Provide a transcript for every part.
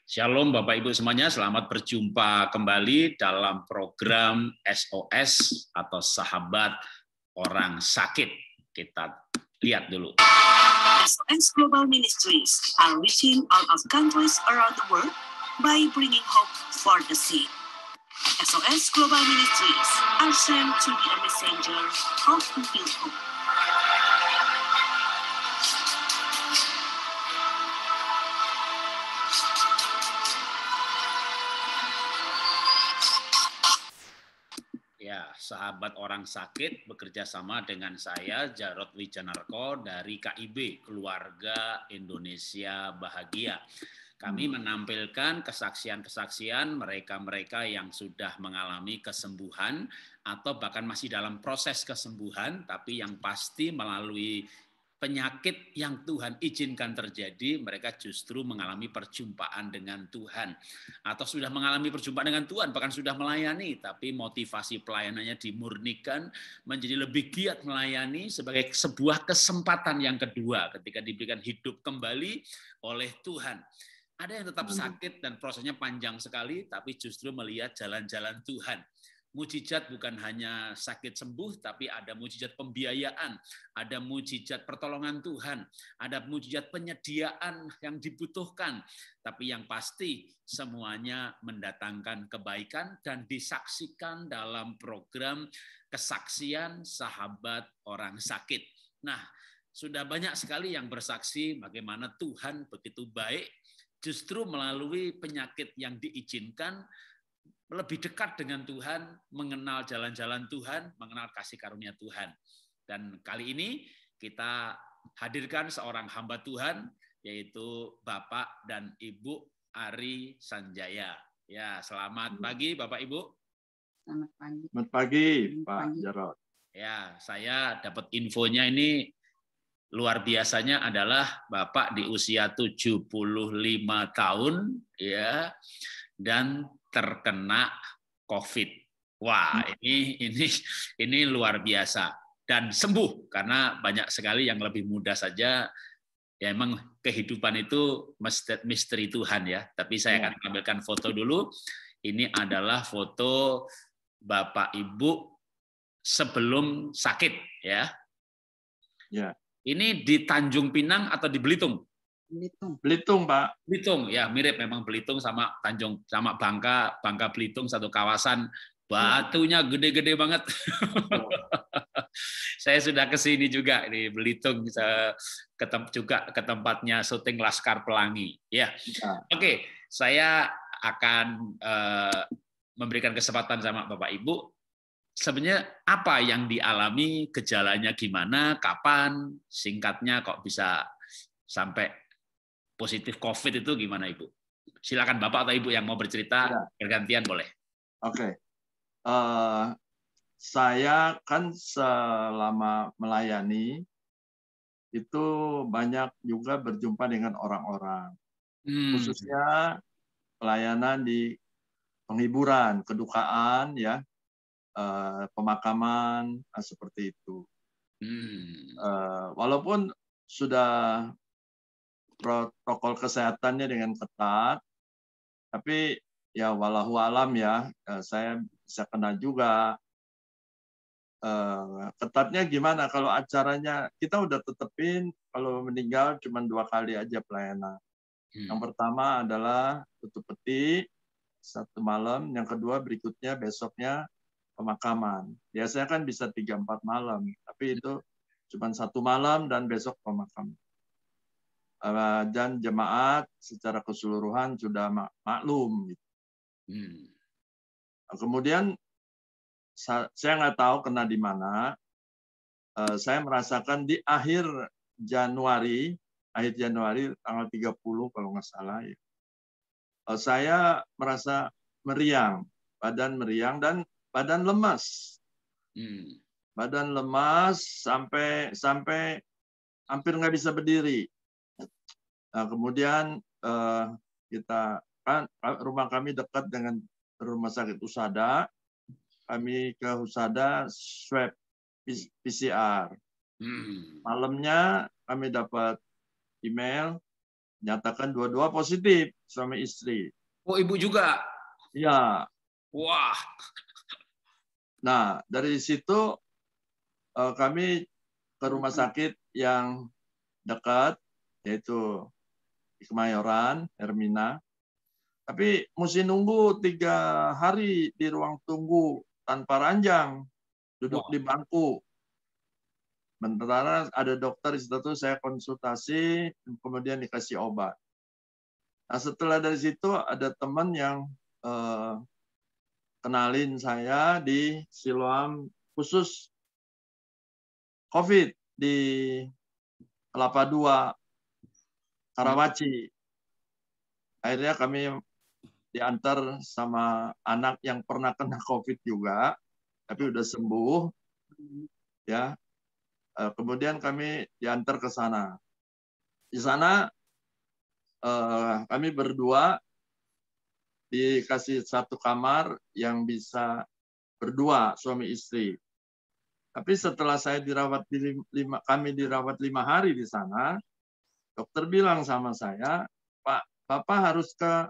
Shalom Bapak Ibu semuanya, selamat berjumpa kembali dalam program SOS atau Sahabat Orang Sakit. Kita lihat dulu. SOS Global Ministries are reaching all of countries around the world by bringing hope for the sick. SOS Global Ministries are sent to be a messenger of fulfilled hope. Ya, Sahabat Orang Sakit bekerja sama dengan saya, Jarod Wijanarko dari KIB, Keluarga Indonesia Bahagia. Kami menampilkan kesaksian-kesaksian mereka-mereka yang sudah mengalami kesembuhan atau bahkan masih dalam proses kesembuhan, tapi yang pasti melalui penyakit yang Tuhan izinkan terjadi, mereka justru mengalami perjumpaan dengan Tuhan. Atau sudah mengalami perjumpaan dengan Tuhan, bahkan sudah melayani, tapi motivasi pelayanannya dimurnikan menjadi lebih giat melayani sebagai sebuah kesempatan yang kedua ketika diberikan hidup kembali oleh Tuhan. Ada yang tetap sakit dan prosesnya panjang sekali, tapi justru melihat jalan-jalan Tuhan. Mujizat bukan hanya sakit sembuh, tapi ada mujizat pembiayaan, ada mujizat pertolongan Tuhan, ada mujizat penyediaan yang dibutuhkan. Tapi yang pasti semuanya mendatangkan kebaikan dan disaksikan dalam program kesaksian Sahabat Orang Sakit. Nah, sudah banyak sekali yang bersaksi bagaimana Tuhan begitu baik, justru melalui penyakit yang diizinkan, lebih dekat dengan Tuhan, mengenal jalan-jalan Tuhan, mengenal kasih karunia Tuhan. Dan kali ini kita hadirkan seorang hamba Tuhan, yaitu Bapak dan Ibu Ari Sanjaya. Ya, selamat pagi Bapak Ibu. Selamat pagi. Selamat pagi, Pak Jarod. Ya, saya dapat infonya ini luar biasanya adalah Bapak di usia 75 tahun, ya, dan terkena COVID. Wah, ini luar biasa dan sembuh karena banyak sekali yang lebih muda saja. Ya emang kehidupan itu misteri Tuhan ya. Tapi saya akan ambilkan foto dulu. Ini adalah foto Bapak Ibu sebelum sakit ya. Ya. Ini di Tanjung Pinang atau di Belitung? Belitung, Pak. Belitung, ya mirip memang Belitung sama Tanjung, sama Bangka Belitung satu kawasan, batunya gede-gede banget. Saya sudah ke sini juga di Belitung, juga ke tempatnya syuting Laskar Pelangi. Ya, Oke, saya akan memberikan kesempatan sama Bapak Ibu. Sebenarnya apa yang dialami, gejalanya gimana, kapan, singkatnya kok bisa sampai positif COVID itu gimana Ibu? Silakan Bapak atau Ibu yang mau bercerita, bergantian boleh. Oke. Saya kan selama melayani itu banyak juga berjumpa dengan orang-orang. Khususnya pelayanan di penghiburan, kedukaan, ya, pemakaman, seperti itu. Walaupun sudah protokol kesehatannya dengan ketat, tapi ya walau alam ya, saya bisa kena juga. Ketatnya gimana kalau acaranya kita udah tetepin kalau meninggal cuma 2 kali aja pelayanan. Yang pertama adalah tutup peti 1 malam, yang kedua berikutnya besoknya pemakaman. Biasanya kan bisa 3-4 malam, tapi itu cuma 1 malam dan besok pemakaman. Dan jemaat secara keseluruhan sudah maklum. Kemudian saya nggak tahu kena di mana. Saya merasakan di akhir Januari tanggal 30 kalau nggak salah. Ya. Saya merasa meriang, badan meriang dan badan lemas. Badan lemas sampai hampir nggak bisa berdiri. Nah, kemudian kita kan rumah kami dekat dengan rumah sakit Husada. Kami ke Husada swab PCR. Malamnya kami dapat email Nyatakan dua-dua positif, suami istri. Oh, ibu juga? Iya. Wah. Nah, dari situ kami ke rumah sakit yang dekat, yaitu di Kemayoran, Hermina. Tapi mesti nunggu 3 hari di ruang tunggu tanpa ranjang, duduk di bangku. Sementara ada dokter di situ, saya konsultasi, kemudian dikasih obat. Nah, setelah dari situ ada teman yang kenalin saya di Siloam khusus COVID di Kelapa II, Karawaci. Akhirnya kami diantar sama anak yang pernah kena COVID juga, tapi udah sembuh. Ya, kemudian kami diantar ke sana. Di sana kami berdua dikasih satu kamar yang bisa berdua suami istri. Tapi setelah saya dirawat kami dirawat 5 hari di sana, dokter bilang sama saya, Pak, Bapak harus ke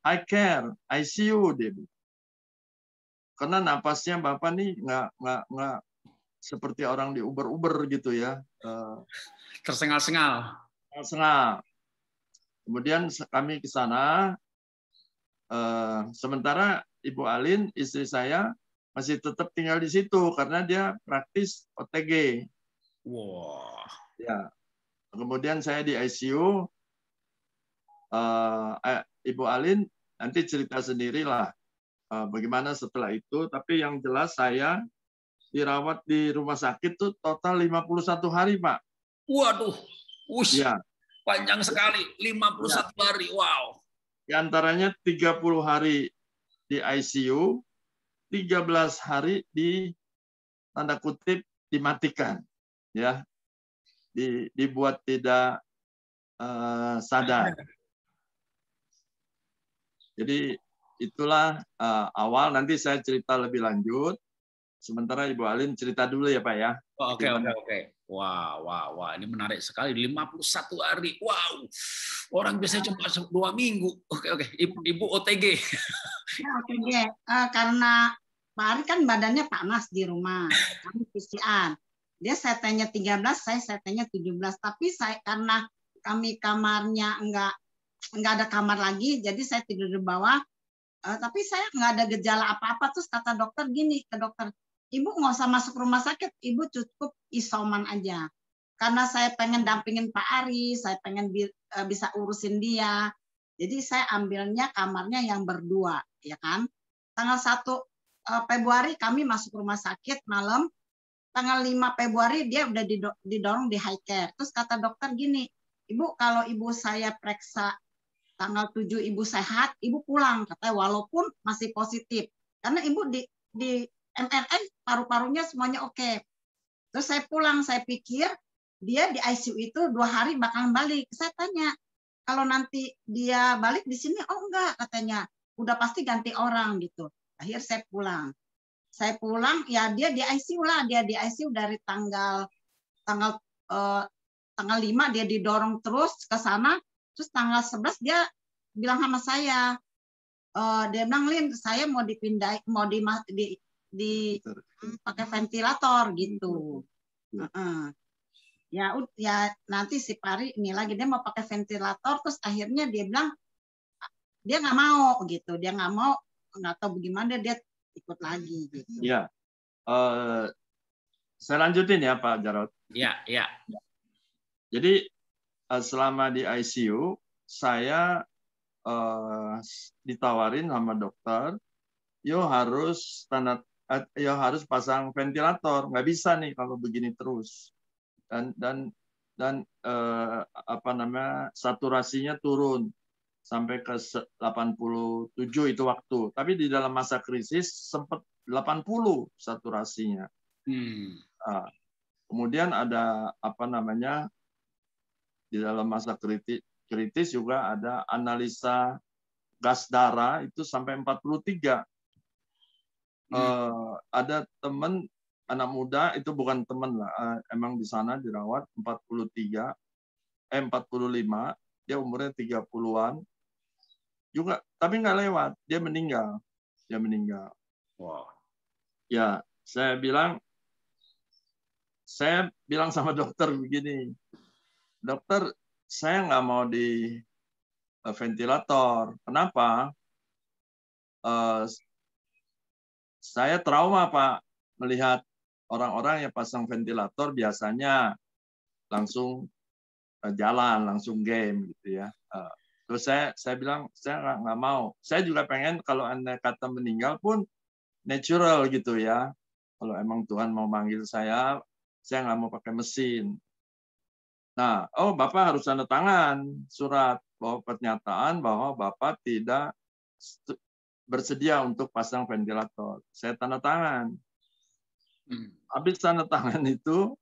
high care, ICU, dia bilang. Karena napasnya Bapak nih nggak seperti orang di Uber gitu ya. Tersengal-sengal. Sengal. Kemudian kami ke sana, sementara Ibu Alin, istri saya, masih tetap tinggal di situ karena dia praktis OTG. Wah. Ya. Kemudian saya di ICU, Ibu Alin nanti cerita sendirilah bagaimana setelah itu. Tapi yang jelas saya dirawat di rumah sakit tuh total 51 hari, Pak. Waduh. Ush. Ya. Panjang sekali, 51 hari. Wow. Di antaranya 30 hari di ICU, 13 hari di tanda kutip dimatikan, ya, dibuat tidak sadar. Jadi itulah awal. Nanti saya cerita lebih lanjut. Sementara Ibu Alin cerita dulu ya Pak ya. Oke. Wah, ini menarik sekali. 51 hari. Wow. Orang biasanya cuma 2 minggu. Oke. Ibu OTG. Ya, OTG. Karena Pak Ari kan badannya panas di rumah. Kami PCR. Dia setenya 13, saya setenya 17. Tapi karena kami kamarnya enggak ada kamar lagi, jadi saya tidur di bawah. Tapi saya nggak ada gejala apa-apa. Terus kata dokter gini ke dokter, Ibu nggak usah masuk rumah sakit, Ibu cukup isoman aja. Karena saya pengen dampingin Pak Ari, saya pengen bisa urusin dia. Jadi saya ambilnya kamarnya yang berdua, ya kan. Tanggal 1 Februari kami masuk rumah sakit malam. Tanggal 5 Februari dia udah didorong di high care. Terus kata dokter gini, Ibu kalau ibu saya periksa tanggal 7 ibu sehat, ibu pulang, katanya, walaupun masih positif. Karena ibu di MRI paru-parunya semuanya oke. Terus saya pulang, saya pikir dia di ICU itu 2 hari bakalan balik. Saya tanya, kalau nanti dia balik di sini, oh enggak, katanya, udah pasti ganti orang gitu. Akhirnya saya pulang. Saya pulang, ya dia di ICU lah, dia di ICU dari tanggal 5 dia didorong terus ke sana. Terus tanggal 11 dia bilang sama saya, dia bilang, Lin, saya mau dipindah, mau pakai ventilator gitu. Ya nanti si Pari ini lagi dia mau pakai ventilator, terus akhirnya dia bilang dia nggak mau gitu, dia nggak tahu bagaimana dia ikut lagi gitu. Ya, saya lanjutin ya Pak Jarod. Ya. Jadi selama di ICU saya ditawarin sama dokter, harus pasang ventilator, nggak bisa nih kalau begini terus. Dan saturasinya turun sampai ke 87 itu waktu. Tapi di dalam masa krisis sempat 80 saturasinya. Kemudian ada di dalam masa kritis juga ada analisa gas darah itu sampai 43. Ada teman anak muda, itu bukan teman lah, emang di sana dirawat 43. 45, dia umurnya 30-an. Juga, tapi nggak lewat, dia meninggal. Wow. Ya, saya bilang sama dokter begini, dokter, saya nggak mau di ventilator. Kenapa? Saya trauma, Pak, melihat orang-orang yang pasang ventilator biasanya langsung jalan, langsung game gitu ya. Terus saya bilang saya nggak mau. Saya juga pengen kalau Anda kata meninggal pun natural gitu ya. Kalau emang Tuhan mau manggil saya nggak mau pakai mesin. Nah, Bapak harus tanda tangan surat bahwa pernyataan bahwa Bapak tidak bersedia untuk pasang ventilator. Saya tanda tangan. Habis tanda tangan itu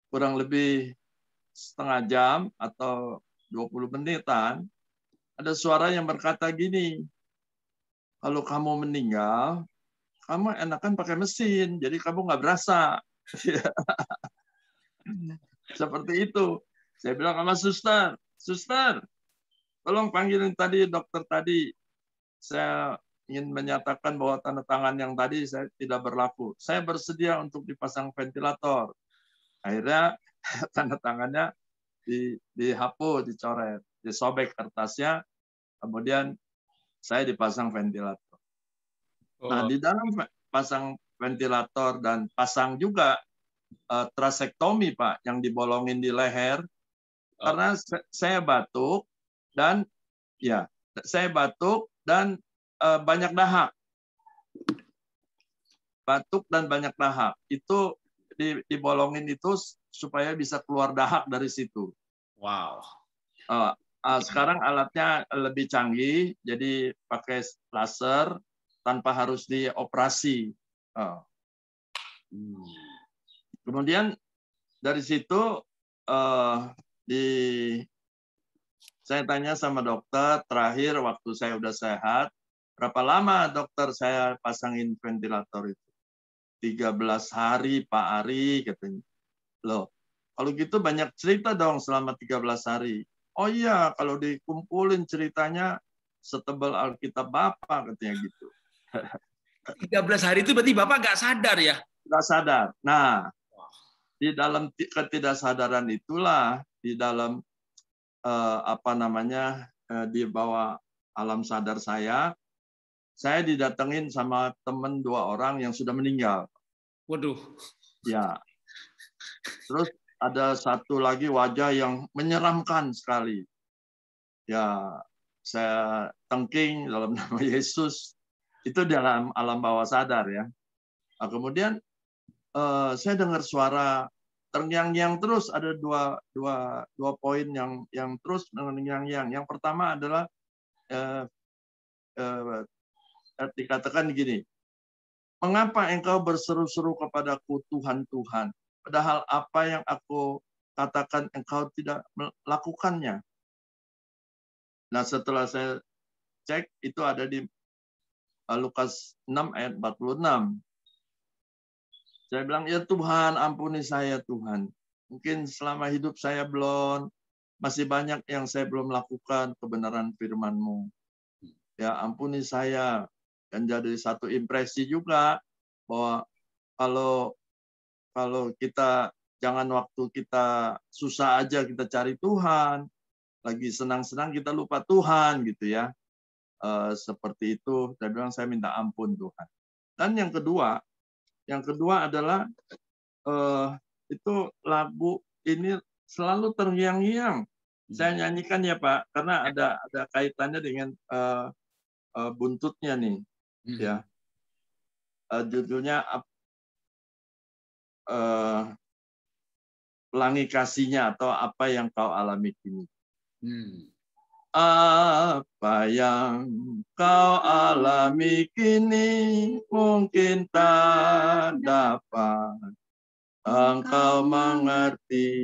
kurang lebih setengah jam atau 20 menitan, ada suara yang berkata gini, kalau kamu meninggal, kamu enakan pakai mesin, jadi kamu nggak berasa. Seperti itu. Saya bilang sama suster, tolong panggilin tadi dokter tadi. Saya ingin menyatakan bahwa tanda tangan yang tadi saya tidak berlaku. Saya bersedia untuk dipasang ventilator. Akhirnya tanda tangannya dihapus, dicoret, disobek kertasnya, kemudian saya dipasang ventilator. Nah, di dalam pasang ventilator dan pasang juga trasektomi, Pak, yang dibolongin di leher, karena saya batuk dan banyak dahak. Batuk dan banyak dahak. Itu dibolongin itu supaya bisa keluar dahak dari situ. Wow. Sekarang alatnya lebih canggih, jadi pakai laser tanpa harus dioperasi. Kemudian dari situ saya tanya sama dokter, terakhir waktu saya udah sehat, berapa lama dokter saya pasangin ventilator itu? 13 hari, Pak Ari, katanya. Loh, kalau gitu banyak cerita dong selama 13 hari. Oh iya, kalau dikumpulin ceritanya setebal Alkitab Bapak, katanya gitu. 13 hari itu berarti Bapak nggak sadar ya? Nggak sadar. Nah, di dalam ketidaksadaran itulah, di dalam di bawah alam sadar saya didatengin sama teman 2 orang yang sudah meninggal. Waduh. Ya. Terus ada satu lagi wajah yang menyeramkan sekali. Ya, saya tengking dalam nama Yesus. Itu dalam alam bawah sadar ya. Nah, kemudian saya dengar suara terngiang-ngiang terus, ada dua poin yang terus terngiang-ngiang. Yang pertama adalah dikatakan gini, mengapa engkau berseru-seru kepadaku Tuhan, Tuhan, padahal apa yang aku katakan engkau tidak melakukannya. Nah, setelah saya cek, itu ada di Lukas 6 ayat 46. Saya bilang, ya Tuhan, ampuni saya Tuhan. Mungkin selama hidup saya masih banyak yang saya belum lakukan kebenaran firman-Mu. Ya, ampuni saya. Dan jadi satu impresi juga bahwa kalau kita jangan waktu kita susah aja kita cari Tuhan, lagi senang-senang kita lupa Tuhan gitu ya. Seperti itu. Saya bilang saya minta ampun Tuhan. Dan yang kedua adalah itu lagu ini selalu terngiang-ngiang. Saya nyanyikan ya Pak, karena ada kaitannya dengan buntutnya nih, ya. Judulnya Pelangi Kasihnya atau Apa Yang Kau Alami Kini. Apa yang kau alami kini mungkin tak dapat engkau mengerti.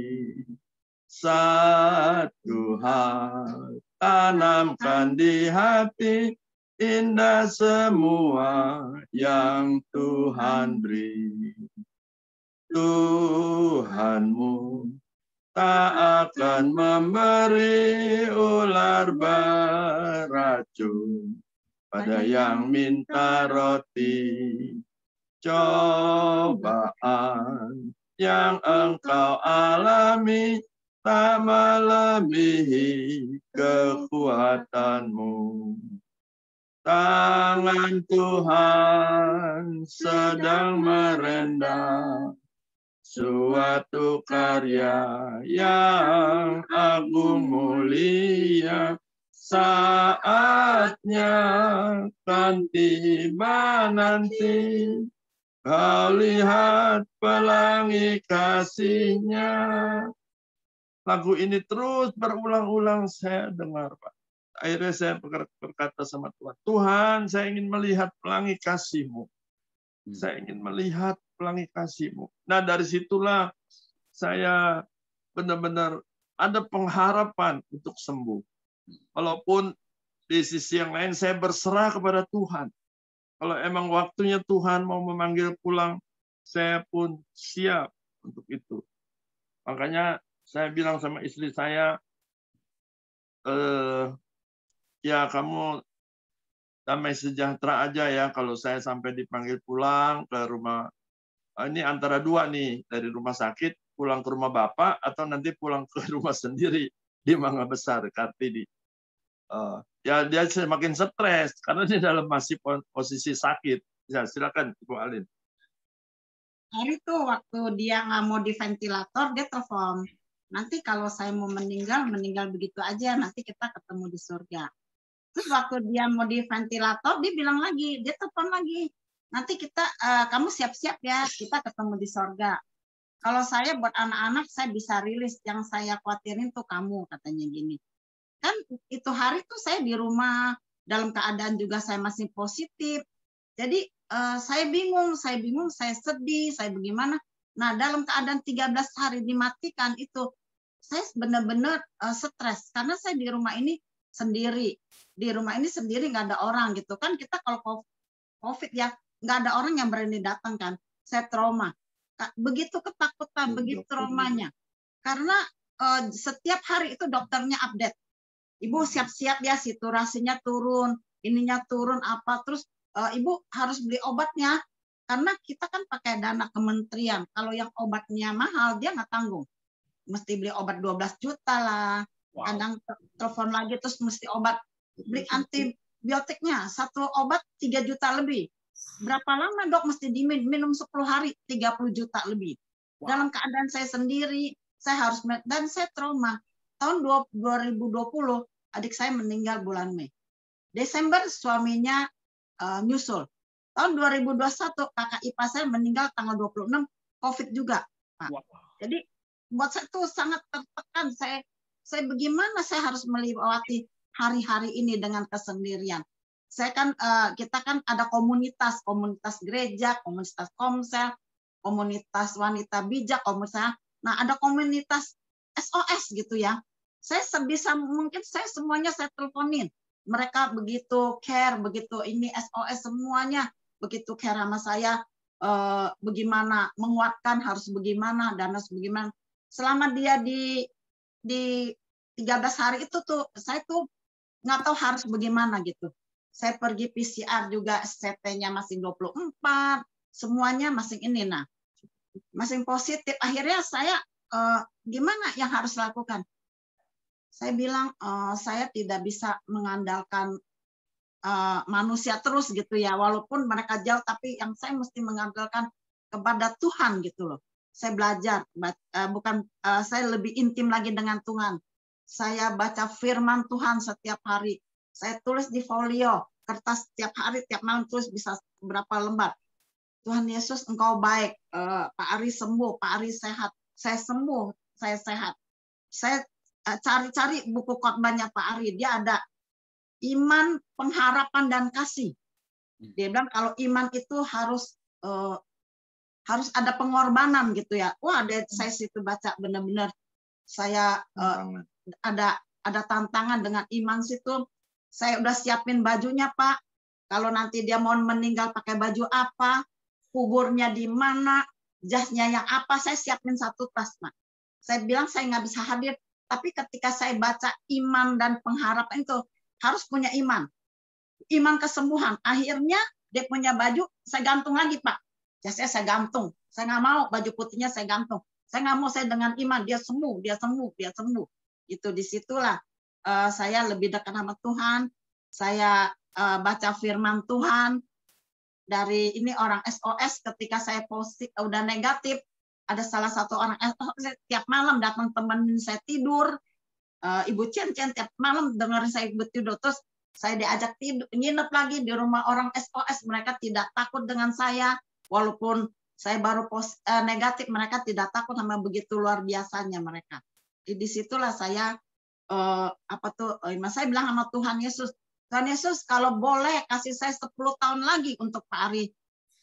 Satu hal tanamkan di hati, indah semua yang Tuhan beri. Tuhanmu tak akan memberi ular beracun pada yang minta roti. Cobaan yang engkau alami tak melebihi kekuatanmu. Tangan Tuhan sedang merendam suatu karya yang agung mulia. Saatnya kan tiba nanti, kau lihat pelangi kasih-Nya. Lagu ini terus berulang-ulang saya dengar, Pak. Akhirnya saya berkata sama Tuhan, Tuhan, saya ingin melihat pelangi kasih-Mu. Saya ingin melihat pelangi kasih-Mu. Nah, dari situlah saya benar-benar ada pengharapan untuk sembuh. Walaupun di sisi yang lain saya berserah kepada Tuhan. Kalau emang waktunya Tuhan mau memanggil pulang, saya pun siap untuk itu. Makanya saya bilang sama istri saya, ya kamu damai sejahtera aja ya kalau saya sampai dipanggil pulang ke rumah. Ini antara dua nih, dari rumah sakit pulang ke rumah Bapak atau nanti pulang ke rumah sendiri di Mangga Besar, Kartini. Ya dia semakin stres karena dia dalam masih posisi sakit. Ya silakan Bu Alin. Hari itu waktu dia nggak mau di ventilator, dia telepon. Nanti kalau saya mau meninggal begitu aja, nanti kita ketemu di surga. Terus waktu dia mau di ventilator, dia bilang lagi, dia telepon lagi. Nanti kita, kamu siap-siap ya, kita ketemu di surga. Kalau saya buat anak-anak, saya bisa rilis. Yang saya khawatirin tuh kamu, katanya gini. Kan itu hari tuh saya di rumah, dalam keadaan juga saya masih positif. Jadi saya bingung, saya sedih, saya bagaimana. Nah, dalam keadaan 13 hari dimatikan itu, saya benar-benar stres karena saya di rumah ini sendiri. Di rumah ini sendiri nggak ada orang gitu kan. Kita kalau COVID ya nggak ada orang yang berani datang kan. Saya trauma. Begitu ketakutan, begitu traumanya. Karena setiap hari itu dokternya update. Ibu siap-siap ya, saturasinya turun, ininya turun apa. Terus Ibu harus beli obatnya. Karena kita kan pakai dana kementerian. Kalau yang obatnya mahal, dia nggak tanggung. Mesti beli obat 12 juta lah. Wow. Kadang telepon lagi terus mesti obat. Beli antibiotiknya, satu obat 3 juta lebih. Berapa lama dok mesti diminum 10 hari, 30 juta lebih. Wow. Dalam keadaan saya sendiri, saya harus, dan saya trauma. Tahun 2020, adik saya meninggal bulan Mei. Desember suaminya nyusul. Tahun 2021, kakak ipar saya meninggal tanggal 26, COVID juga. Pak. Wow. Jadi buat saya tuh sangat tertekan. Saya bagaimana saya harus melewati hari-hari ini dengan kesendirian. Saya kan kita kan ada komunitas gereja, komunitas komsel, komunitas wanita bijak, komunitas. Nah, ada komunitas SOS gitu ya. Saya sebisa mungkin saya semuanya saya teleponin. Mereka begitu care, begitu ini SOS semuanya begitu care sama saya. Bagaimana menguatkan harus bagaimana dan harus bagaimana. Selama dia di 13 hari itu tuh saya tuh nggak tahu harus bagaimana gitu. Saya pergi PCR juga CT-nya masih 24, semuanya masih ini nah. Masih positif. Akhirnya saya gimana yang harus lakukan? Saya bilang saya tidak bisa mengandalkan manusia terus gitu ya. Walaupun mereka jauh tapi yang saya mesti mengandalkan kepada Tuhan gitu loh. Saya belajar, saya lebih intim lagi dengan Tuhan. Saya baca firman Tuhan setiap hari. Saya tulis di folio, kertas setiap hari, tiap malam tulis bisa berapa lembar. Tuhan Yesus engkau baik, Pak Ari sembuh, Pak Ari sehat. Saya sembuh, saya sehat. Saya cari-cari buku khotbahnya Pak Ari. Dia ada iman, pengharapan, dan kasih. Dia bilang kalau iman itu harus ada pengorbanan gitu ya. Wah, saya situ baca benar-benar saya ada tantangan dengan iman situ. Saya udah siapin bajunya Pak. Kalau nanti dia mau meninggal pakai baju apa, kuburnya di mana, jasnya yang apa, saya siapin satu tas Pak. saya bilang saya nggak bisa hadir. Tapi ketika saya baca iman dan pengharapan itu, harus punya iman. Iman kesembuhan. Akhirnya dia punya baju, saya gantung lagi, Pak. Jasnya saya gantung. Saya nggak mau baju putihnya saya gantung. Saya nggak mau, saya dengan iman. Dia sembuh, dia sembuh, dia sembuh. Itu disitulah saya lebih dekat sama Tuhan. Saya baca firman Tuhan. Dari ini orang SOS, ketika saya positif udah negatif, ada salah satu orang SOS tiap malam datang temenin saya tidur, Ibu Cen tiap malam dengerin saya ibu tidur, terus saya diajak tidur nginep lagi di rumah orang SOS. Mereka tidak takut dengan saya, walaupun saya baru negatif, mereka tidak takut, sama begitu luar biasanya mereka. Disitulah saya saya bilang sama Tuhan Yesus, Tuhan Yesus, kalau boleh kasih saya 10 tahun lagi untuk Pak Ari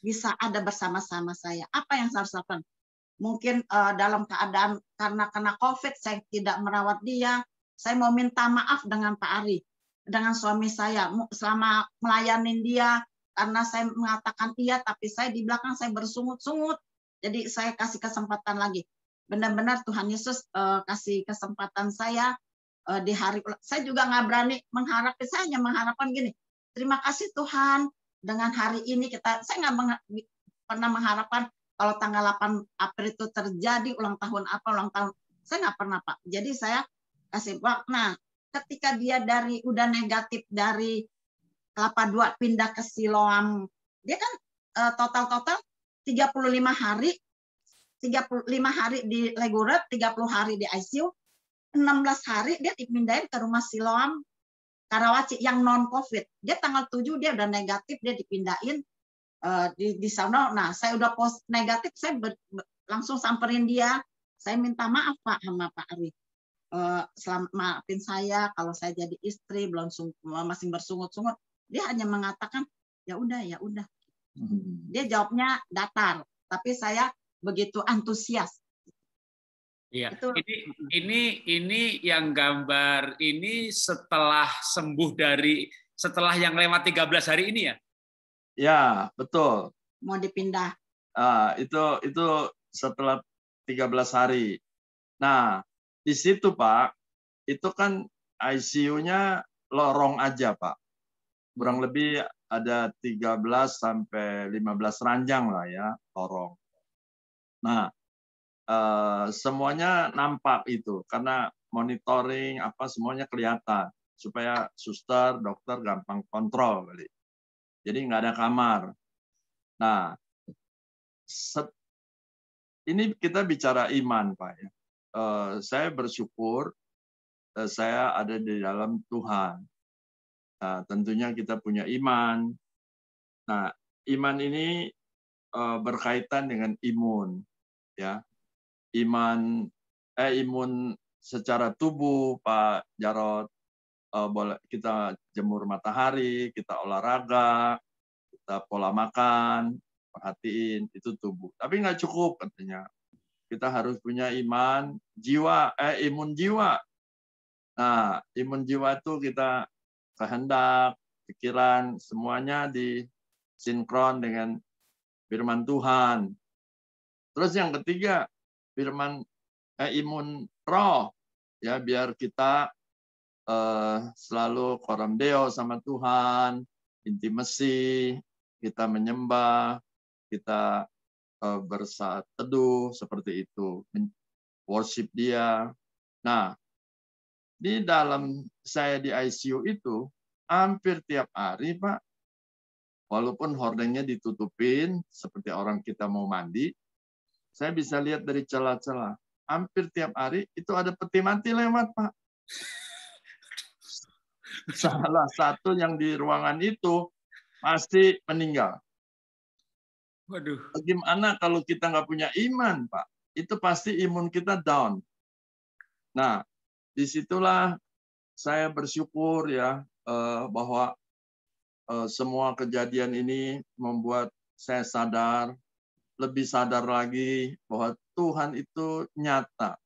bisa ada bersama-sama saya. Apa yang saya harus lakukan? Mungkin dalam keadaan karena kena COVID, saya tidak merawat dia. Saya mau minta maaf dengan Pak Ari, dengan suami saya, selama melayanin dia, karena saya mengatakan iya, tapi saya di belakang saya bersungut-sungut. Jadi saya kasih kesempatan lagi. Benar-benar Tuhan Yesus kasih kesempatan saya. Di hari saya juga nggak berani mengharapkan, saya hanya mengharapkan gini, terima kasih Tuhan dengan hari ini saya nggak pernah mengharapkan kalau tanggal 8 April itu terjadi ulang tahun saya nggak pernah, Pak. Jadi saya kasih waktu. Nah, ketika dia udah negatif dari Kelapa II pindah ke Siloam, dia kan total 35 hari di Leguret, 30 hari di ICU, 16 hari dia dipindahin ke rumah Siloam Karawaci yang non COVID. Dia tanggal 7 dia udah negatif, dia dipindahin di sana. Nah, saya udah negatif, saya langsung samperin dia. Saya minta maaf Pak sama Pak Ari. Maafin saya kalau saya jadi istri masih bersungut-sungut. Dia hanya mengatakan ya udah. Dia jawabnya datar, tapi saya begitu antusias. Iya, ini yang gambar ini setelah sembuh setelah yang lewat 13 hari ini ya? Ya, betul. Mau dipindah. Itu setelah 13 hari. Nah, di situ Pak, itu kan ICU-nya lorong aja Pak. Kurang lebih ada 13 sampai 15 ranjang lah ya, lorong. Nah, semuanya nampak itu karena monitoring semuanya kelihatan supaya suster dokter gampang kontrol kali. Jadi nggak ada kamar. Nah, ini kita bicara iman Pak ya. Saya bersyukur saya ada di dalam Tuhan. Nah, tentunya kita punya iman. Nah, iman ini berkaitan dengan imun ya. Imun secara tubuh Pak Jarod, kita jemur matahari, kita olahraga, kita pola makan, perhatiin itu tubuh. Tapi nggak cukup katanya. Kita harus punya imun jiwa. Nah, imun jiwa itu kita kehendak, pikiran, semuanya disinkron dengan firman Tuhan. Terus yang ketiga, imun roh ya, biar kita selalu koram deo sama Tuhan, intimasi, kita menyembah, kita bersaat teduh seperti itu, worship dia. Nah, di dalam saya di ICU itu hampir tiap hari Pak, walaupun hordengnya ditutupin seperti orang kita mau mandi, saya bisa lihat dari celah-celah. Hampir tiap hari itu ada peti mati lewat, Pak. Salah satu yang di ruangan itu pasti meninggal. Waduh. Bagaimana kalau kita nggak punya iman, Pak? Itu pasti imun kita down. Nah, disitulah saya bersyukur ya bahwa semua kejadian ini membuat saya lebih sadar lagi bahwa Tuhan itu nyata.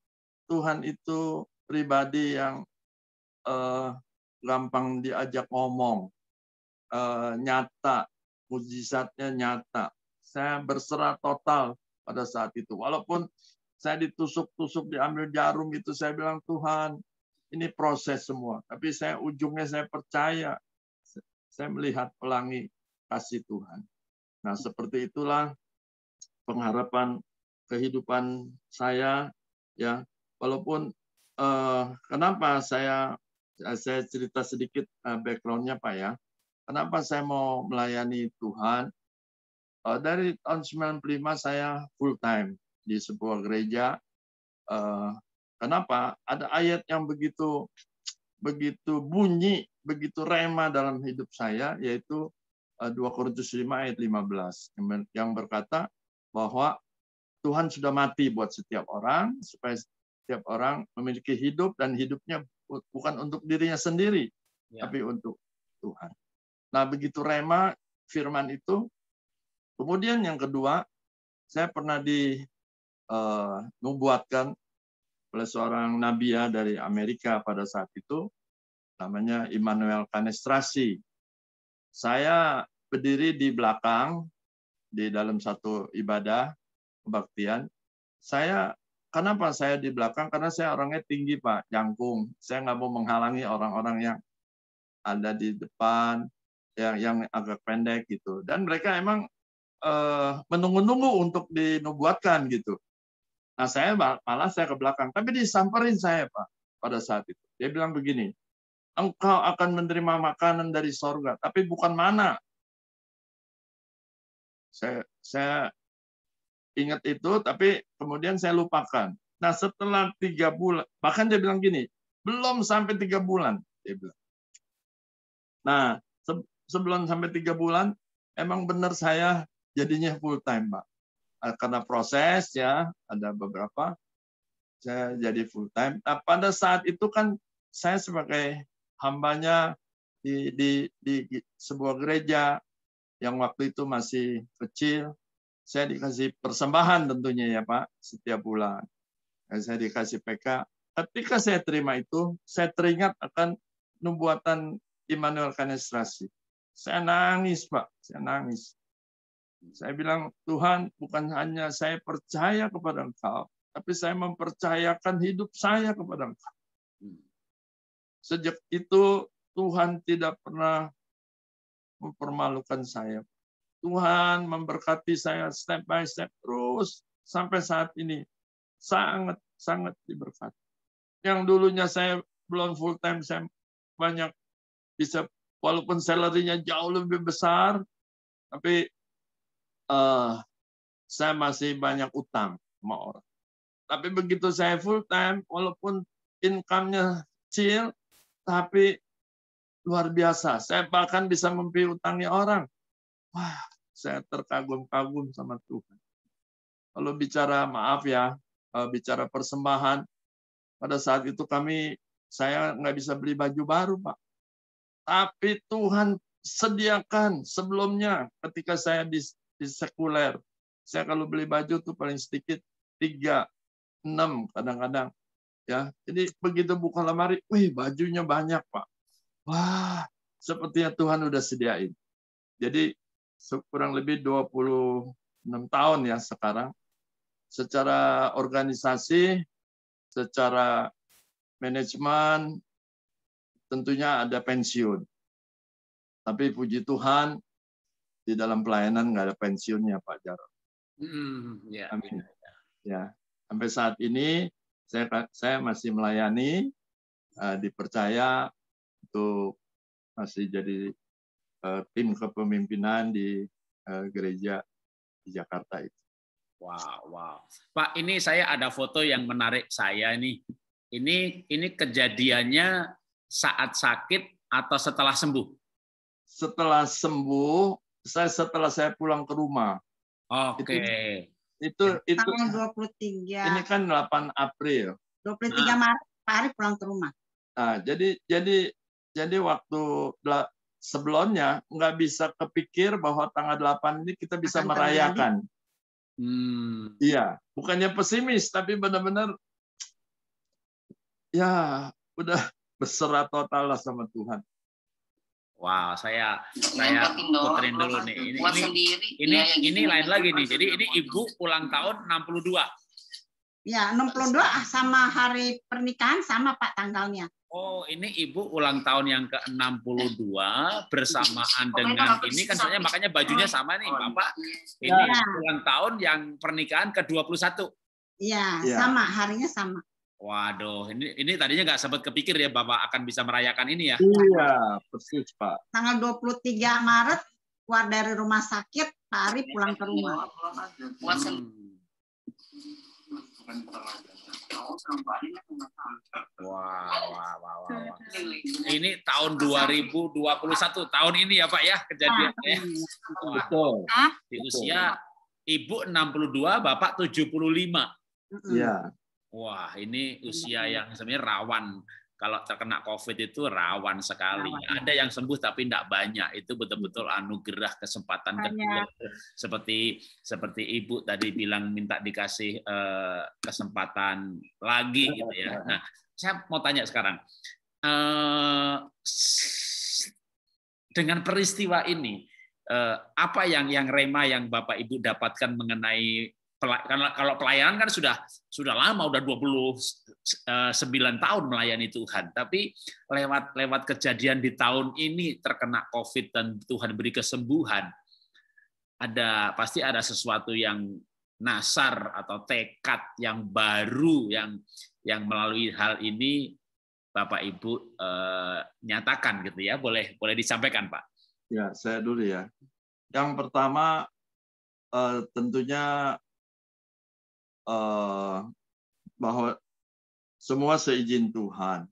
Tuhan itu pribadi yang gampang diajak ngomong. Nyata, mujizatnya nyata. Saya berserah total pada saat itu. Walaupun saya ditusuk-tusuk, diambil jarum itu, saya bilang, Tuhan, ini proses semua. Tapi ujungnya saya percaya, saya melihat pelangi kasih Tuhan. Nah, seperti itulah pengharapan kehidupan saya, ya. Walaupun kenapa saya cerita sedikit background-nya, Pak, ya. Kenapa saya mau melayani Tuhan? Dari tahun 95 saya full time di sebuah gereja. Kenapa? Ada ayat yang begitu bunyi, begitu rema dalam hidup saya, yaitu 2 Korintus 5 ayat 15 yang berkata bahwa Tuhan sudah mati buat setiap orang supaya setiap orang memiliki hidup, dan hidupnya bukan untuk dirinya sendiri, tapi untuk Tuhan. Nah, begitu rema firman itu. Kemudian yang kedua, saya pernah dinubuatkan oleh seorang nabiya dari Amerika pada saat itu, namanya Immanuel Canestrasi. Saya berdiri di belakang di dalam satu ibadah kebaktian. Kenapa saya di belakang? Karena saya orangnya tinggi, Pak, jangkung. Saya nggak mau menghalangi orang-orang yang ada di depan, yang agak pendek gitu. Dan mereka emang menunggu-nunggu untuk dinubuatkan gitu. Nah, saya ke belakang. Tapi disamperin saya, Pak, pada saat itu. Dia bilang begini, engkau akan menerima makanan dari sorga, tapi bukan mana. Saya ingat itu, tapi kemudian saya lupakan. Nah, setelah 3 bulan, bahkan dia bilang gini, belum sampai 3 bulan, dia bilang. Nah, sebelum sampai 3 bulan, emang benar saya jadinya full time, Pak. Karena proses, ya, ada beberapa, saya jadi full time. Nah, pada saat itu kan saya sebagai hambanya di sebuah gereja yang waktu itu masih kecil, saya dikasih persembahan tentunya, ya, Pak, setiap bulan. Saya dikasih PK. Ketika saya terima itu, saya teringat akan nubuatan Immanuel Canestrasi. Saya nangis, Pak, saya nangis. Saya bilang, Tuhan, bukan hanya saya percaya kepada Engkau, tapi saya mempercayakan hidup saya kepada Engkau. Sejak itu, Tuhan tidak pernah mempermalukan saya. Tuhan memberkati saya step by step terus sampai saat ini. Sangat diberkati. Yang dulunya saya belum full time, saya banyak bisa, walaupun salary-nya jauh lebih besar, tapi saya masih banyak utang sama orang. Tapi begitu saya full time, walaupun income-nya kecil, tapi luar biasa. Saya bahkan bisa mempiutangi orang. Wah, saya terkagum-kagum sama Tuhan. Kalau bicara, maaf ya, bicara persembahan, pada saat itu saya nggak bisa beli baju baru, Pak. Tapi Tuhan sediakan sebelumnya ketika saya di sekuler. Saya kalau beli baju tuh paling sedikit 3, 6 kadang-kadang. Ya, jadi begitu buka lemari, wih, bajunya banyak, Pak. Wah, sepertinya Tuhan udah sediain. Jadi kurang lebih 26 tahun ya sekarang. Secara organisasi, secara manajemen, tentunya ada pensiun. Tapi puji Tuhan, di dalam pelayanan nggak ada pensiunnya, Pak Jarod. Amin. Ya, sampai saat ini saya masih melayani, dipercaya untuk masih jadi tim kepemimpinan di gereja di Jakarta itu. Wow. Pak, ini saya ada foto yang menarik saya nih. Ini kejadiannya saat sakit atau setelah sembuh? Setelah sembuh, setelah saya pulang ke rumah. Oke. Itu tanggal 23. Ini kan 8 April. 23 Maret Pak Ari pulang ke rumah. Nah, jadi waktu sebelumnya nggak bisa kepikir bahwa tanggal 8 ini kita bisa merayakan. Iya, bukannya pesimis, tapi benar-benar ya udah berserah total lah sama Tuhan. Wow, saya puterin dulu nih. Ini lain lagi nih. Jadi ini ibu ulang tahun 62. Ya, 62 sama hari pernikahan sama Pak tanggalnya. Oh, ini Ibu ulang tahun yang ke-62 bersamaan dengan ini kan soalnya makanya bajunya sama nih, Bapak. Ini ulang tahun yang pernikahan ke-21. Iya, sama, harinya sama. Waduh, ini tadinya nggak sempat kepikir ya Bapak akan bisa merayakan ini ya. Iya, persis Pak. Tanggal 23 Maret keluar dari rumah sakit, Pak Ari pulang ke rumah. Wah. Ini tahun 2021, tahun ini ya Pak ya kejadiannya. Betul. Di usia Ibu 62, Bapak 75. Iya. Wah, ini usia yang sebenarnya rawan. Kalau terkena COVID itu rawan sekali. Ada yang sembuh tapi tidak banyak. Itu betul-betul anugerah kesempatan kedua. Seperti Ibu tadi bilang minta dikasih kesempatan lagi gitu ya. Nah, saya mau tanya sekarang. Dengan peristiwa ini, apa yang Rema yang Bapak Ibu dapatkan mengenai kalau pelayanan kan sudah lama, udah 29 tahun melayani Tuhan. Tapi lewat kejadian di tahun ini terkena COVID dan Tuhan beri kesembuhan, pasti ada sesuatu yang nasar atau tekad yang baru yang melalui hal ini Bapak Ibu nyatakan gitu ya. Boleh disampaikan Pak? Ya, saya dulu ya. Yang pertama tentunya bahwa semua seizin Tuhan.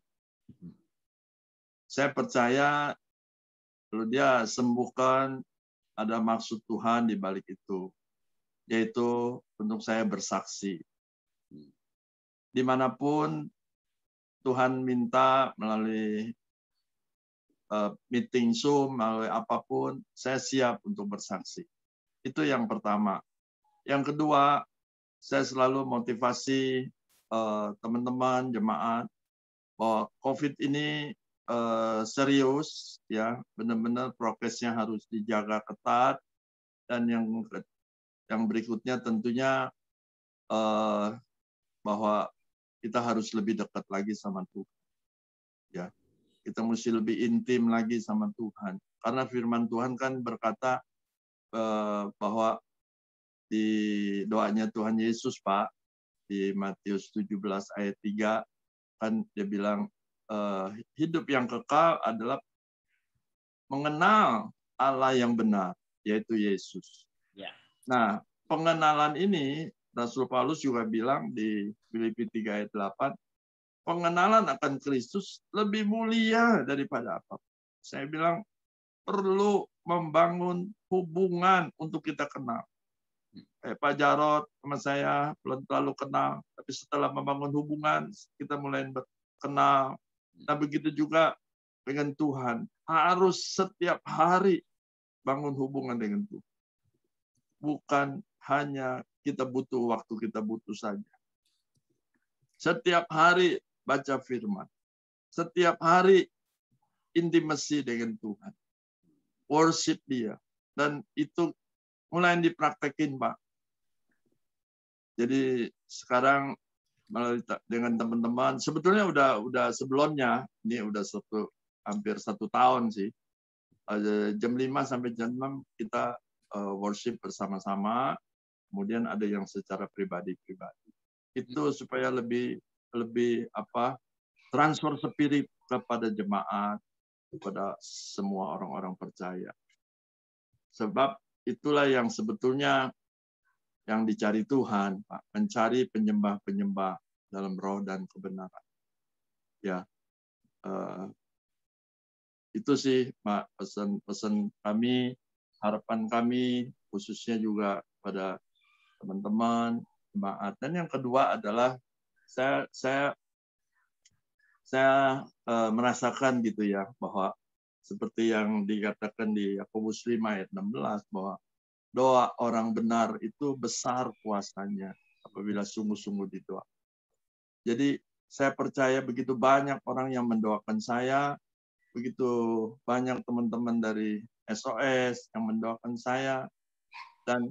Saya percaya kalau dia sembuhkan ada maksud Tuhan di balik itu, yaitu untuk saya bersaksi. Dimanapun Tuhan minta melalui meeting Zoom, melalui apapun, saya siap untuk bersaksi. Itu yang pertama. Yang kedua, saya selalu motivasi teman-teman jemaat bahwa COVID ini serius, ya, benar-benar prokesnya harus dijaga ketat, dan yang berikutnya tentunya bahwa kita harus lebih dekat lagi sama Tuhan, ya, kita mesti lebih intim lagi sama Tuhan, karena Firman Tuhan kan berkata bahwa di doanya Tuhan Yesus, Pak, di Matius 17 ayat 3, kan dia bilang, hidup yang kekal adalah mengenal Allah yang benar, yaitu Yesus. Ya. Nah, pengenalan ini, Rasul Paulus juga bilang di Filipi 3 ayat 8, pengenalan akan Kristus lebih mulia daripada apa. Saya bilang, perlu membangun hubungan untuk kita kenal. Pak Jarod sama saya belum terlalu kenal, tapi setelah membangun hubungan kita mulai kenal. Nah, begitu juga dengan Tuhan, harus setiap hari bangun hubungan dengan Tuhan. Bukan hanya kita butuh waktu kita butuh saja. Setiap hari baca firman. Setiap hari intimasi dengan Tuhan. Worship Dia. Dan itu mulai dipraktekin, Pak. Jadi sekarang dengan teman-teman, sebetulnya udah sebelumnya, ini udah hampir 1 tahun sih. Jam 5 sampai jam 6 kita worship bersama-sama, kemudian ada yang secara pribadi-pribadi. Itu supaya lebih transfer spirit kepada jemaat, kepada semua orang-orang percaya. Sebab itulah yang sebetulnya yang dicari Tuhan, Pak, mencari penyembah-penyembah dalam roh dan kebenaran. Ya, itu sih, Pak, pesan kami, harapan kami, khususnya juga pada teman-teman jemaat. Dan yang kedua adalah saya merasakan gitu ya, bahwa seperti yang dikatakan di Yakobus 5 ayat 16, bahwa doa orang benar itu besar kuasanya apabila sungguh-sungguh didoa. Jadi saya percaya begitu banyak orang yang mendoakan saya, begitu banyak teman-teman dari SOS yang mendoakan saya, dan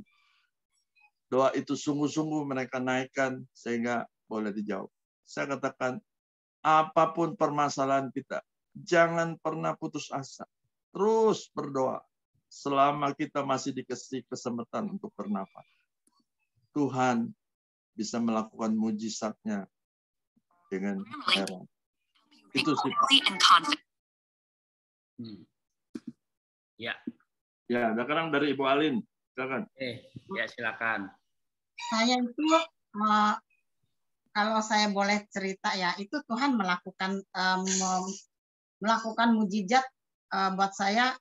doa itu sungguh-sungguh mereka naikkan sehingga boleh dijawab. Saya katakan, apapun permasalahan kita, jangan pernah putus asa. Terus berdoa selama kita masih dikasih kesempatan untuk bernafas. Tuhan bisa melakukan mujizatnya dengan heran. Itu sih. Ya. Ya, sekarang dari Ibu Alin. Silakan. Ya silakan. Saya itu kalau saya boleh cerita ya, itu Tuhan melakukan mujizat buat saya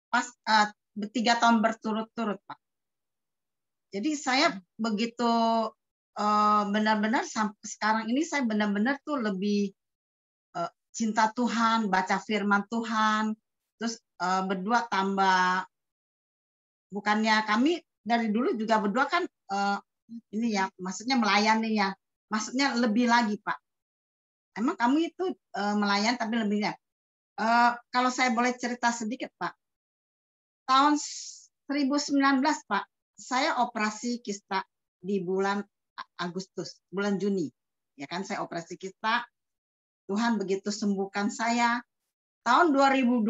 pas 3 tahun berturut-turut, Pak. Jadi saya begitu benar-benar sampai sekarang ini saya benar-benar tuh lebih cinta Tuhan, baca firman Tuhan, terus berdua tambah, bukannya kami dari dulu juga berdua kan ini ya, maksudnya melayani ya, maksudnya lebih lagi Pak. Emang kami itu melayani tapi lebih ya. Kalau saya boleh cerita sedikit Pak, tahun 2019 Pak, saya operasi kista di bulan Agustus, bulan Juni, ya kan saya operasi kista. Tuhan begitu sembuhkan saya. Tahun 2020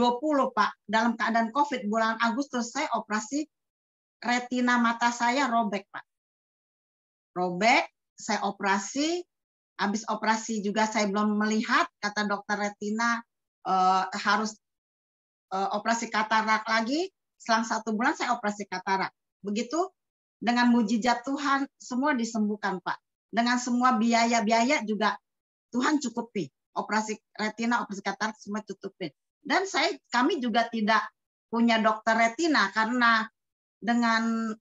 Pak, dalam keadaan COVID bulan Agustus saya operasi retina mata saya robek Pak. Robek, saya operasi. Habis operasi juga saya belum melihat, kata dokter retina harus operasi katarak lagi. Selang 1 bulan saya operasi katarak. Begitu dengan mujizat Tuhan semua disembuhkan Pak. Dengan semua biaya-biaya juga Tuhan cukupi. Operasi retina, operasi katarak semua tutupin. Dan kami juga tidak punya dokter retina karena dengan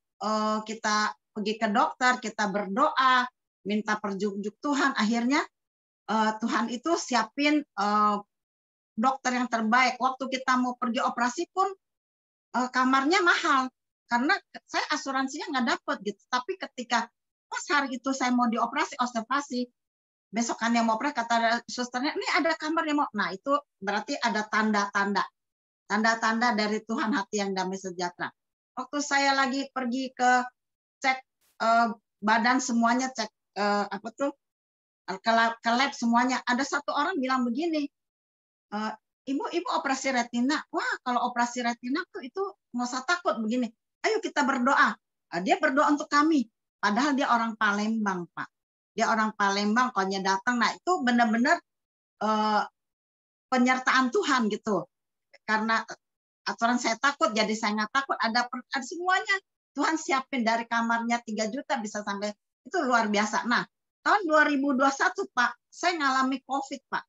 kita pergi ke dokter, kita berdoa, minta perjujuk Tuhan, akhirnya Tuhan itu siapin dokter yang terbaik. Waktu kita mau pergi operasi pun kamarnya mahal karena saya asuransinya nggak dapet gitu. Tapi ketika pas hari itu saya mau dioperasi, observasi, besokannya mau operasi, kata susternya, ini ada kamar yang mau. Nah itu berarti ada tanda-tanda dari Tuhan, hati yang damai sejahtera. Waktu saya lagi pergi ke cek badan semuanya, cek ke lab semuanya, ada 1 orang bilang begini, ibu operasi retina. Wah kalau operasi retina tuh itu nggak usah takut begini. Ayo kita berdoa. Dia berdoa untuk kami. Padahal dia orang Palembang Pak. Dia orang Palembang, kalau datang, nah itu benar-benar penyertaan Tuhan gitu. Karena aturan saya takut, jadi saya nggak takut. Ada semuanya. Tuhan siapin dari kamarnya 3 juta bisa sampai, itu luar biasa. Nah, tahun 2021 Pak, saya ngalami COVID Pak.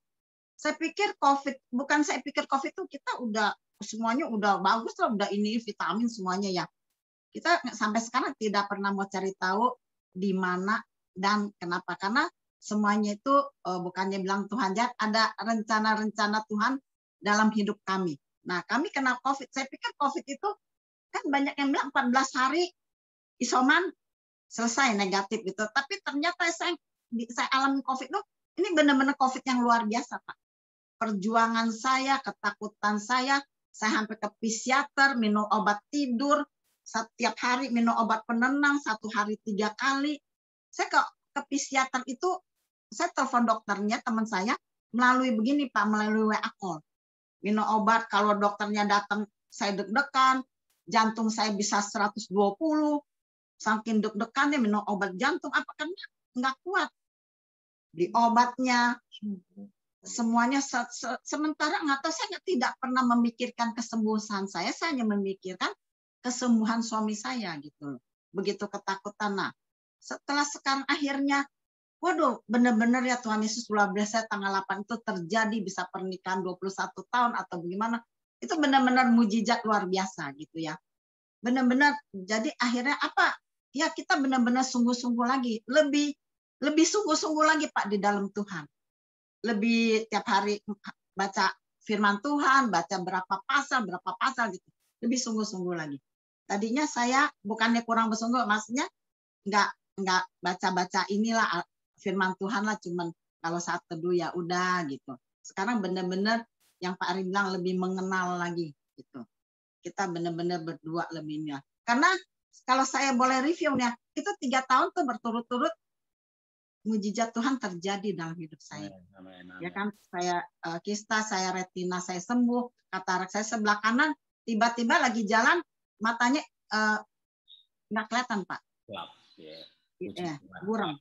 Saya pikir COVID, bukan saya pikir COVID itu kita udah semuanya udah bagus lah, udah ini vitamin semuanya ya. Kita sampai sekarang tidak pernah mau cari tahu di mana dan kenapa, karena semuanya itu bukannya bilang Tuhan jahat, ada rencana-rencana Tuhan dalam hidup kami. Nah, kami kena COVID. Saya pikir COVID itu kan banyak yang bilang 14 hari isoman selesai negatif gitu. Tapi ternyata saya alami COVID itu, ini benar-benar COVID yang luar biasa, Pak. Perjuangan saya, ketakutan saya sampai ke psikiater, minum obat tidur, setiap hari minum obat penenang, 1 hari 3 kali. Saya ke psikiater itu, saya telepon dokternya, teman saya, melalui begini Pak, melalui WA call. Minum obat, kalau dokternya datang, saya deg-degan, jantung saya bisa 120, saking deg-degannya minum obat jantung, apa kan nggak kuat. Di obatnya, semuanya, sementara nggak tahu, saya tidak pernah memikirkan kesembuhan saya hanya memikirkan kesembuhan suami saya gitu. Begitu ketakutan. Nah, setelah sekarang akhirnya, waduh, benar-benar ya Tuhan Yesus luar biasa, tanggal 8 itu terjadi, bisa pernikahan 21 tahun atau bagaimana. Itu benar-benar mujizat luar biasa gitu ya. Benar-benar, jadi akhirnya apa? Ya kita benar-benar sungguh-sungguh lagi. Lebih sungguh-sungguh lagi Pak di dalam Tuhan. Lebih tiap hari baca firman Tuhan, baca berapa pasal gitu. Lebih sungguh-sungguh lagi. Tadinya saya bukannya kurang bersungguh, maksudnya nggak baca-baca inilah firman Tuhan lah, cuman kalau saat teduh ya udah gitu. Sekarang benar-benar yang Pak Ari bilang lebih mengenal lagi gitu. Kita benar-benar berdua lebihnya. Karena kalau saya boleh reviewnya, itu 3 tahun tuh berturut-turut mujizat Tuhan terjadi dalam hidup saya. Ya kan, saya kista, saya retina, saya sembuh, katarak saya sebelah kanan, tiba-tiba lagi jalan matanya nggak kelihatan, Pak. Ya, buram.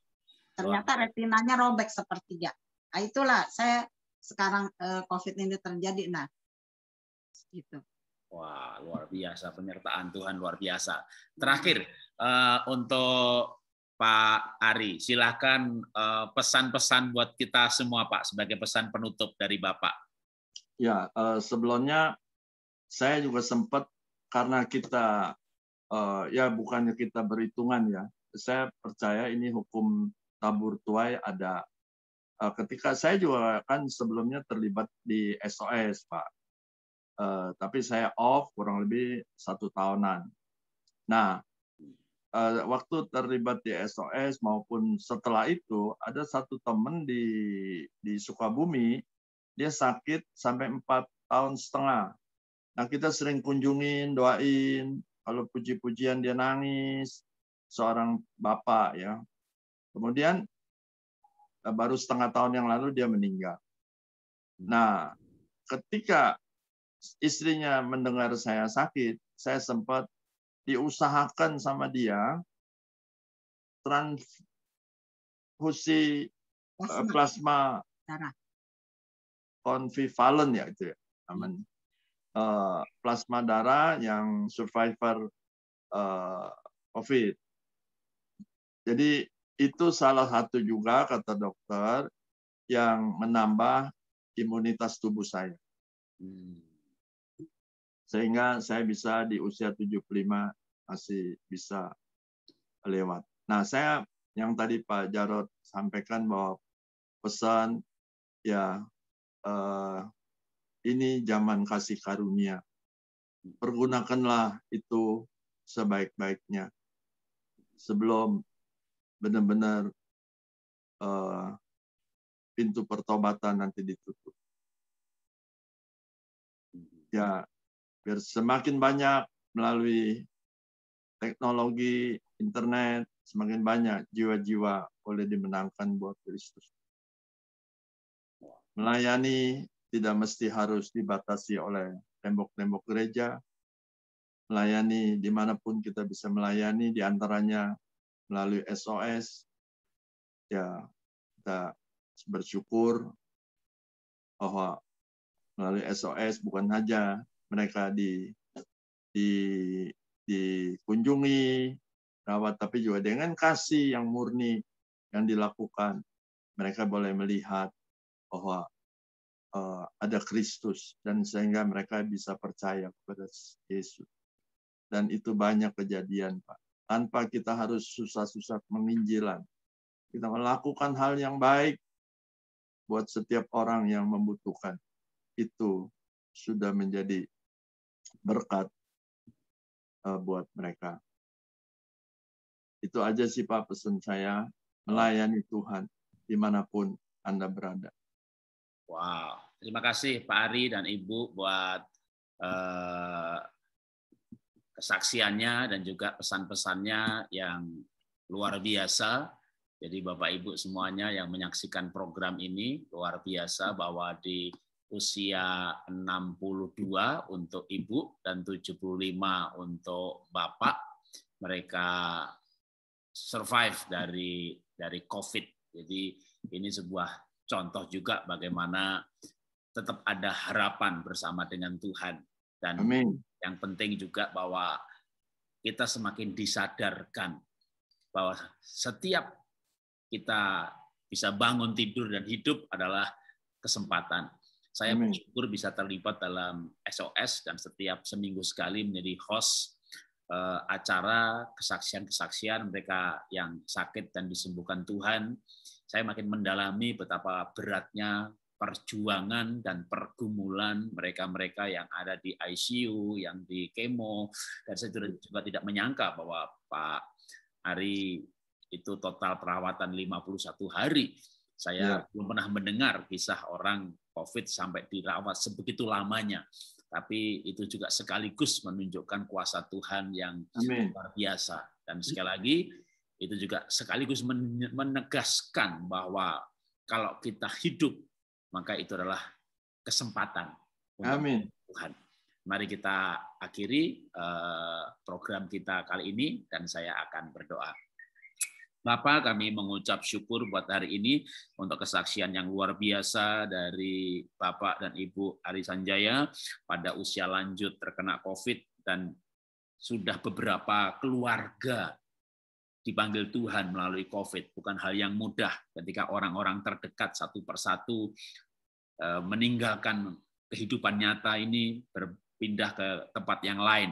Ternyata retinanya robek sepertiga. Nah, itulah saya sekarang COVID ini terjadi. Nah, gitu. Wah, luar biasa, penyertaan Tuhan luar biasa. Terakhir untuk Pak Ari, silakan pesan-pesan buat kita semua, Pak, sebagai pesan penutup dari Bapak. Ya, sebelumnya saya juga sempat, karena kita ya bukannya kita berhitungan ya, saya percaya ini hukum tabur tuai ada. Ketika saya juga kan sebelumnya terlibat di SOS, Pak. Tapi saya off kurang lebih 1 tahunan. Nah, waktu terlibat di SOS maupun setelah itu, ada satu teman di Sukabumi, dia sakit sampai 4,5 tahun. Nah, kita sering kunjungin, doain, kalau puji-pujian dia nangis, seorang bapak ya. Kemudian baru 1,5 tahun yang lalu dia meninggal. Nah, ketika istrinya mendengar saya sakit, saya sempat diusahakan sama dia transfusi plasma konvivalen ya itu ya, namanya. Plasma darah yang survivor COVID. Jadi itu salah satu juga kata dokter yang menambah imunitas tubuh saya. Sehingga saya bisa di usia 75 masih bisa lewat. Nah, saya yang tadi Pak Jarod sampaikan bahwa pesan ya ini zaman kasih karunia. Pergunakanlah itu sebaik-baiknya sebelum benar-benar pintu pertobatan nanti ditutup. Ya, biar semakin banyak melalui teknologi internet, semakin banyak jiwa-jiwa boleh dimenangkan buat Kristus. Melayani tidak mesti harus dibatasi oleh tembok-tembok gereja. Melayani dimanapun kita bisa melayani, diantaranya melalui SOS. Ya, kita bersyukur bahwa melalui SOS bukan saja mereka dikunjungi, rawat, tapi juga dengan kasih yang murni yang dilakukan. Mereka boleh melihat bahwa ada Kristus dan sehingga mereka bisa percaya kepada Yesus. Dan itu banyak kejadian, Pak. Tanpa kita harus susah-susah menginjilan. Kita melakukan hal yang baik buat setiap orang yang membutuhkan. Itu sudah menjadi berkat buat mereka. Itu aja sih Pak pesan saya, melayani Tuhan dimanapun Anda berada. Wow, terima kasih Pak Ari dan Ibu buat kesaksiannya dan juga pesan-pesannya yang luar biasa. Jadi Bapak Ibu semuanya yang menyaksikan program ini luar biasa bahwa di usia 62 untuk Ibu dan 75 untuk Bapak, mereka survive dari COVID. Jadi ini sebuah contoh juga bagaimana tetap ada harapan bersama dengan Tuhan. Dan Amin. Yang penting juga bahwa kita semakin disadarkan bahwa setiap kita bisa bangun, tidur, dan hidup adalah kesempatan. Saya bersyukur bisa terlibat dalam SOS dan setiap seminggu sekali menjadi host acara kesaksian-kesaksian mereka yang sakit dan disembuhkan Tuhan. Saya makin mendalami betapa beratnya perjuangan dan pergumulan mereka-mereka yang ada di ICU, yang di kemo, dan saya juga tidak menyangka bahwa Pak Ari itu total perawatan 51 hari. Saya belum pernah mendengar kisah orang COVID sampai dirawat sebegitu lamanya. Tapi itu juga sekaligus menunjukkan kuasa Tuhan yang luar biasa. Dan sekali lagi, itu juga sekaligus menegaskan bahwa kalau kita hidup, maka itu adalah kesempatan untuk Tuhan. Mari kita akhiri program kita kali ini, dan saya akan berdoa. Bapa, kami mengucap syukur buat hari ini untuk kesaksian yang luar biasa dari Bapak dan Ibu Ari Sanjaya pada usia lanjut terkena COVID, dan sudah beberapa keluarga dipanggil Tuhan melalui COVID. Bukan hal yang mudah ketika orang-orang terdekat satu persatu meninggalkan kehidupan nyata ini, berpindah ke tempat yang lain.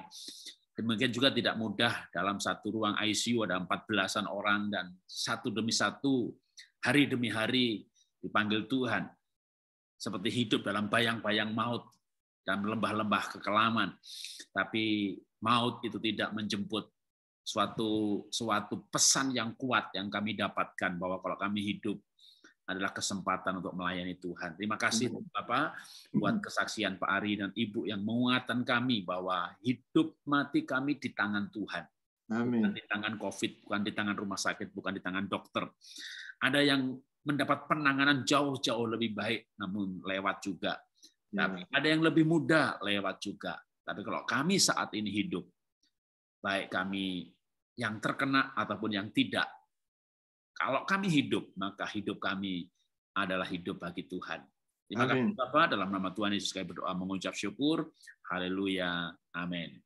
Demikian juga tidak mudah dalam satu ruang ICU ada 14-an orang, dan satu demi satu, hari demi hari dipanggil Tuhan. Seperti hidup dalam bayang-bayang maut dan lembah-lembah kekelaman. Tapi maut itu tidak menjemput. Suatu pesan yang kuat yang kami dapatkan bahwa kalau kami hidup adalah kesempatan untuk melayani Tuhan. Terima kasih Bapak buat kesaksian Pak Ari dan Ibu yang menguatkan kami bahwa hidup mati kami di tangan Tuhan. Bukan di tangan COVID, bukan di tangan rumah sakit, bukan di tangan dokter. Ada yang mendapat penanganan jauh-jauh lebih baik, namun lewat juga. Tapi ada yang lebih mudah, lewat juga. Tapi kalau kami saat ini hidup, baik kami yang terkena ataupun yang tidak, kalau kami hidup, maka hidup kami adalah hidup bagi Tuhan. Terima kasih Bapak, dalam nama Tuhan Yesus kami berdoa mengucap syukur. Haleluya. Amin.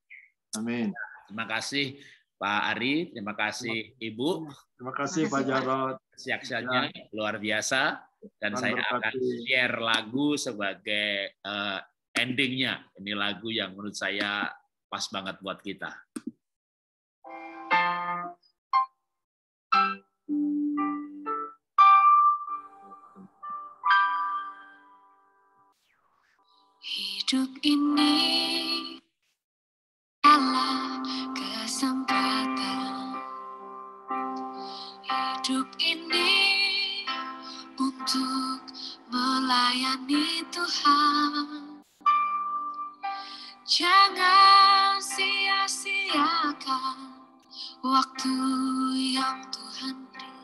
Amin. Terima kasih Pak Ari, terima kasih Ibu. Terima kasih Pak Jarod. Kesaksiannya luar biasa, dan saya akan share lagu sebagai endingnya. Ini lagu yang menurut saya pas banget buat kita. Hidup ini adalah kesempatan. Hidup ini untuk melayani Tuhan. Jangan sia-siakan waktu yang Tuhan beri.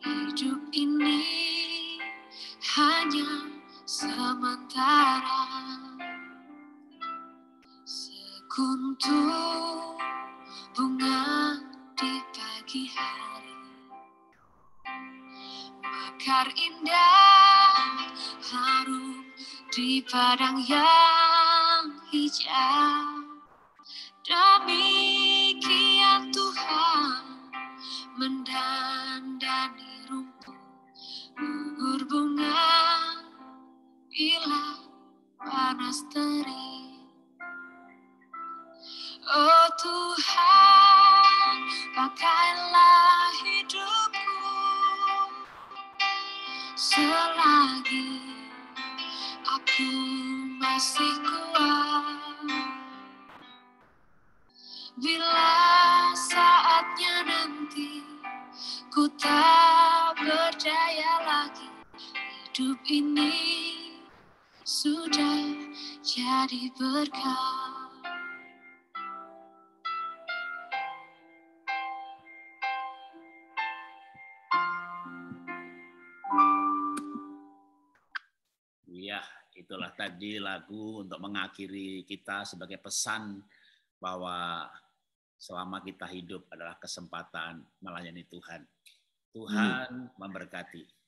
Hidup ini hanya sementara. Sekuntum bunga di pagi hari, mekar indah harum di padang yang hijau. Demikian Tuhan mendandani rumput gugur bunga bila panas terik. Oh Tuhan, pakailah hidupku selagi aku masih kuat. Bila saatnya nanti ku tak berdaya lagi, hidup ini sudah jadi berkah. Ya, itulah tadi lagu untuk mengakhiri kita sebagai pesan bahwa selama kita hidup adalah kesempatan melayani Tuhan. Tuhan memberkati.